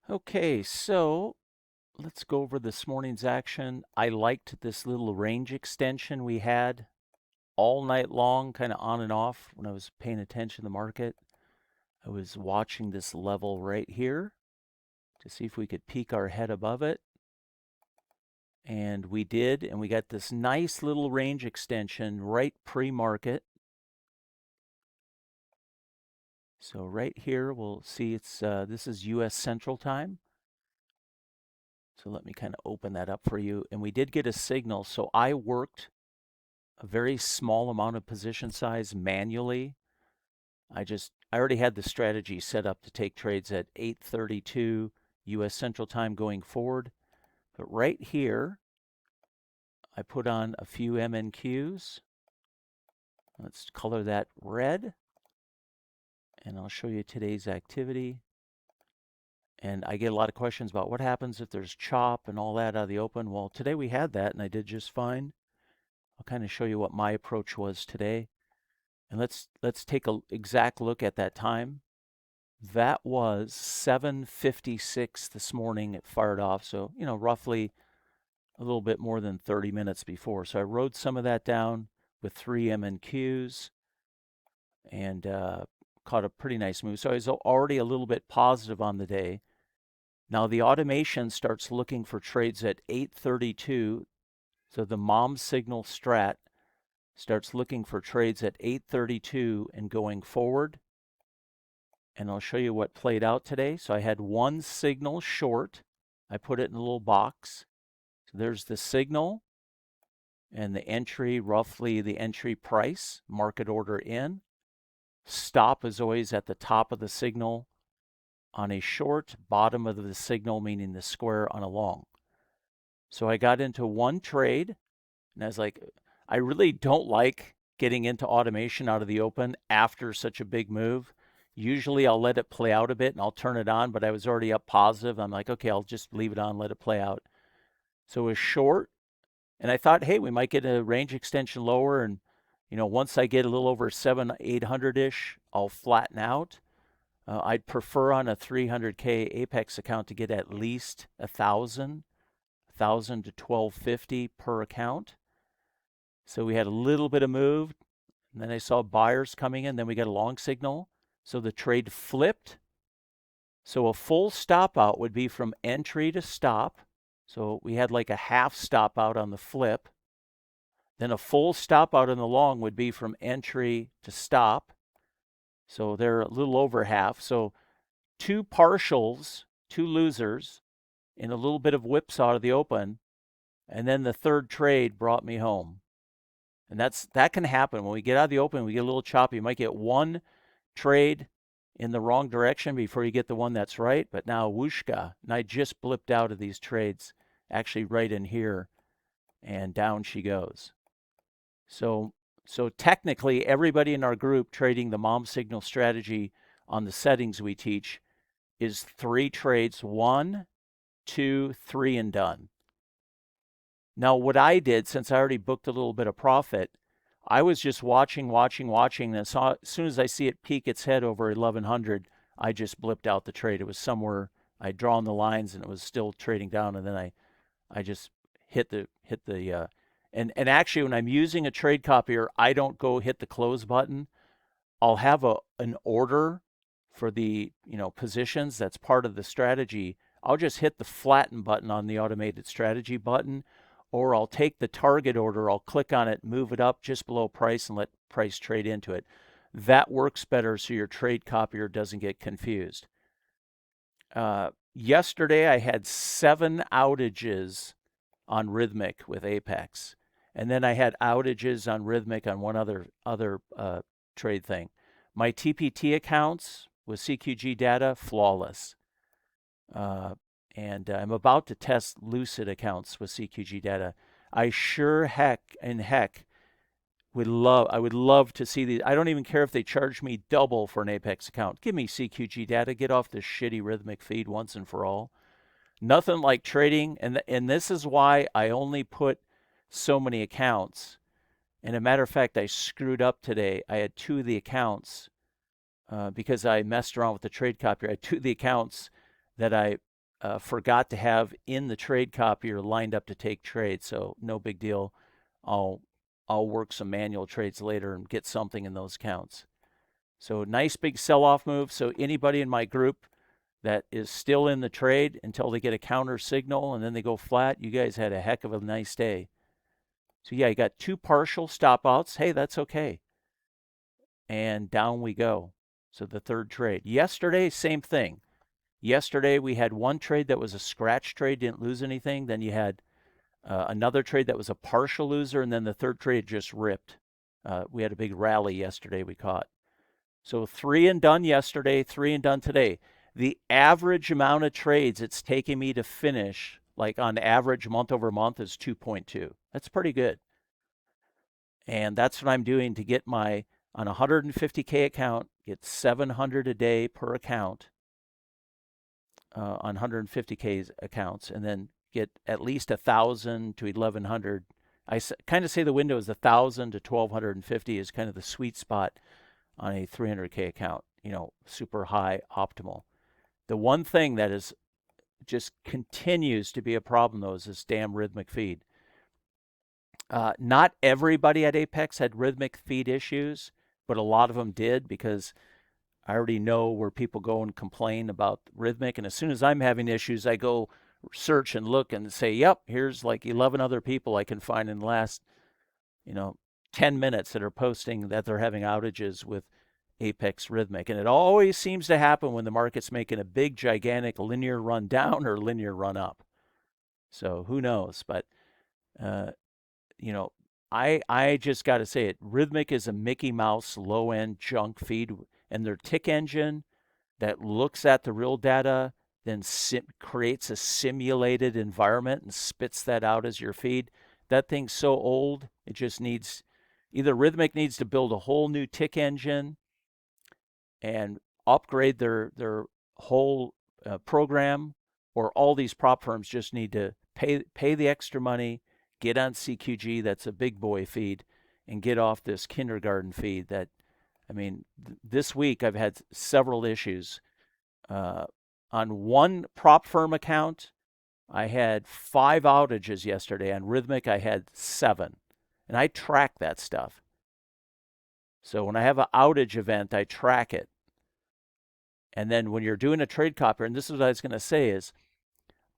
Okay, so let's go over this morning's action. I liked this little range extension we had all night long, kind of on and off when I was paying attention to the market. I was watching this level right here to see if we could peek our head above it. And we did, and we got this nice little range extension right pre-market. So right here, we'll see this is US Central Time. So let me kind of open that up for you. And we did get a signal. So I worked a very small amount of position size manually. I already had the strategy set up to take trades at 8:32 US Central Time going forward. But right here, I put on a few MNQs. Let's color that red. And I'll show you today's activity. And I get a lot of questions about what happens if there's chop and all that out of the open. Well, today we had that and I did just fine. I'll kind of show you what my approach was today. And let's take an exact look at that time. That was 7:56 this morning. It fired off, so roughly a little bit more than 30 minutes before. So I wrote some of that down with 3 MNQs and caught a pretty nice move. So I was already a little bit positive on the day. Now the automation starts looking for trades at 8:32. So the mom signal strat starts looking for trades at 8:32 and going forward. And I'll show you what played out today. So I had one signal short. I put it in a little box. So there's the signal and the entry, roughly the entry price, market order in. Stop is always at the top of the signal on a short, bottom of the signal, meaning the square on a long. So I got into one trade and I was like, I really don't like getting into automation out of the open after such a big move. Usually I'll let it play out a bit and I'll turn it on, but I was already up positive. I'm like, okay, I'll just leave it on, let it play out. So it was short, and I thought, hey, we might get a range extension lower, and once I get a little over 800-ish, I'll flatten out. I'd prefer on a 300K Apex account to get at least 1,000 to 1,250 per account. So we had a little bit of move, and then I saw buyers coming in. Then we got a long signal. So the trade flipped. So a full stop out would be from entry to stop. So we had like a half stop out on the flip. Then a full stop out on the long would be from entry to stop. So they're a little over half. So two partials, two losers, and a little bit of whipsaw to the open. And then the third trade brought me home. And that can happen. When we get out of the open, we get a little choppy. You might get one trade in the wrong direction before you get the one that's right. But now whooshka, and I just blipped out of these trades, actually right in here, and down she goes. So technically, everybody in our group trading the mom signal strategy on the settings we teach is 3 trades, 1, 2, 3, and done. Now, what I did, since I already booked a little bit of profit, I was just watching, and as soon as I see it peek its head over 1100, I just blipped out the trade. It was somewhere I'd drawn the lines and it was still trading down, and then I just hit the and actually when I'm using a trade copier, I don't go hit the close button. I'll have an order for the positions that's part of the strategy. I'll just hit the flatten button on the automated strategy button, or I'll take the target order, I'll click on it, move it up just below price and let price trade into it. That works better so your trade copier doesn't get confused. Yesterday I had 7 outages on Rithmic with Apex, and then I had outages on Rithmic on one other trade thing. My TPT accounts with CQG data, flawless. And I'm about to test Lucid accounts with CQG data. I sure heck I would love to see these. I don't even care if they charge me double for an Apex account. Give me CQG data. Get off this shitty Rithmic feed once and for all. Nothing like trading, and this is why I only put so many accounts. And a matter of fact, I screwed up today. I had 2 of the accounts because I messed around with the trade copier. I had 2 of the accounts that I forgot to have in the trade copier lined up to take trades, so no big deal. I'll work some manual trades later and get something in those accounts. So nice big sell-off move. So anybody in my group that is still in the trade until they get a counter signal and then they go flat, you guys had a heck of a nice day. So yeah, you got 2 partial stop outs. Hey, that's okay. And down we go. So the third trade. Yesterday, same thing. Yesterday we had 1 trade that was a scratch trade, didn't lose anything. Then you had another trade that was a partial loser, and then the third trade just ripped. We had a big rally yesterday we caught. So 3 and done yesterday, 3 and done today. The average amount of trades it's taking me to finish, like on average month over month, is 2.2. That's pretty good. And that's what I'm doing to get my, on a 150K account, get 700 a day per account on 150K accounts, and then get at least 1,000 to 1,100. I kind of say the window is 1,000 to 1,250 is kind of the sweet spot on a 300K account, you know, super high optimal. The one thing that is just continues to be a problem, though, is this damn Rithmic feed. Not everybody at Apex had Rithmic feed issues, but a lot of them did, because I already know where people go and complain about Rithmic. And as soon as I'm having issues, I go search and look and say, yep, here's like 11 other people I can find in the last, 10 minutes that are posting that they're having outages with Apex Rithmic. And it always seems to happen when the market's making a big, gigantic linear run down or linear run up. So who knows? But, I just got to say it. Rithmic is a Mickey Mouse low-end junk feed, and their tick engine that looks at the real data, then creates a simulated environment and spits that out as your feed. That thing's so old, it just needs, either Rithmic needs to build a whole new tick engine and upgrade their whole program, or all these prop firms just need to pay the extra money, get on CQG, that's a big boy feed, and get off this kindergarten feed that, this week I've had several issues. On one prop firm account, I had 5 outages yesterday. On Rithmic, I had 7. And I track that stuff. So when I have an outage event, I track it. And then when you're doing a trade copier, and this is what I was going to say, is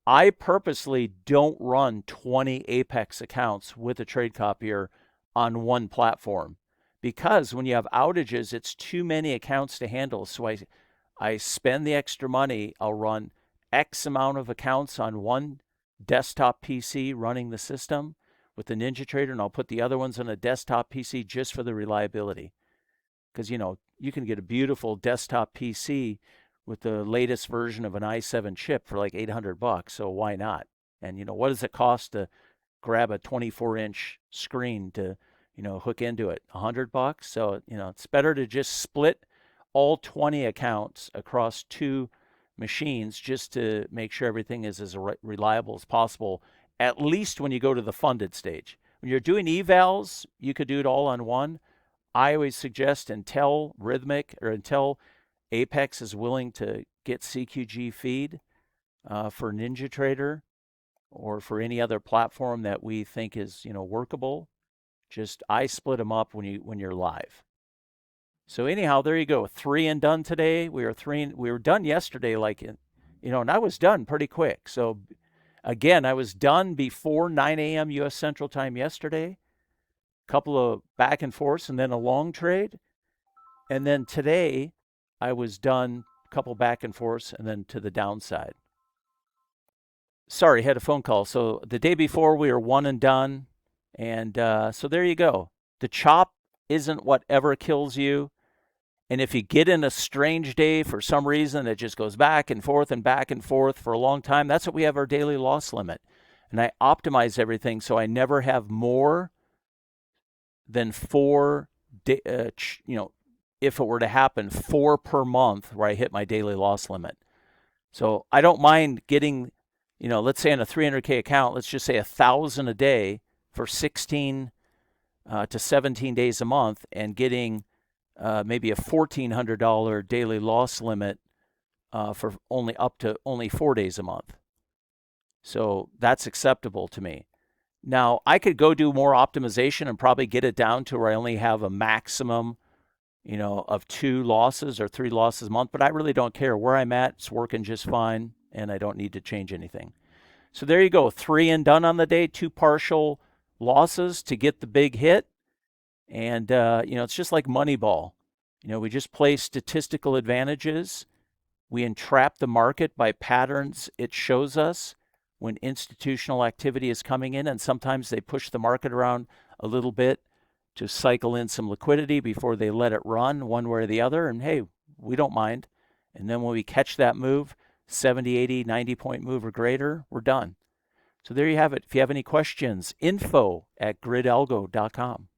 I purposely don't run 20 Apex accounts with a trade copier on one platform, because when you have outages, it's too many accounts to handle. So I spend the extra money. I'll run X amount of accounts on one desktop PC running the system with the NinjaTrader, and I'll put the other ones on a desktop PC just for the reliability. Because, you can get a beautiful desktop PC with the latest version of an i7 chip for like $800. So why not? And, what does it cost to grab a 24-inch screen to, hook into it? $100. So, it's better to just split all 20 accounts across 2 machines just to make sure everything is as reliable as possible, at least when you go to the funded stage. When you're doing evals, you could do it all on one. I always suggest, until Rithmic or until Apex is willing to get CQG feed for NinjaTrader or for any other platform that we think is, workable, I split them up when you're live. So anyhow, there you go. 3 and done today. We were done yesterday, and I was done pretty quick. So again, I was done before 9 a.m. U.S. Central Time yesterday. Couple of back and forths, and then a long trade. And then today, I was done, a couple back and forths, and then to the downside. Sorry, had a phone call. So the day before, we were 1 and done. And so there you go. The chop isn't whatever kills you. And if you get in a strange day for some reason that just goes back and forth for a long time, that's what we have our daily loss limit. And I optimize everything so I never have more than 4, if it were to happen, 4 per month where I hit my daily loss limit. So I don't mind getting, let's say on a 300K account, let's just say 1,000 a day for 16 to 17 days a month, and getting maybe a $1,400 daily loss limit for only 4 days a month. So that's acceptable to me. Now, I could go do more optimization and probably get it down to where I only have a maximum, of 2 losses or 3 losses a month, but I really don't care. Where I'm at, it's working just fine, and I don't need to change anything. So there you go, 3 and done on the day, 2 partial losses to get the big hit. And, it's just like Moneyball. We just play statistical advantages. We entrap the market by patterns it shows us when institutional activity is coming in, and sometimes they push the market around a little bit to cycle in some liquidity before they let it run one way or the other. And hey, we don't mind. And then when we catch that move, 70, 80, 90 point move or greater, we're done. So there you have it. If you have any questions, info@gridalgo.com.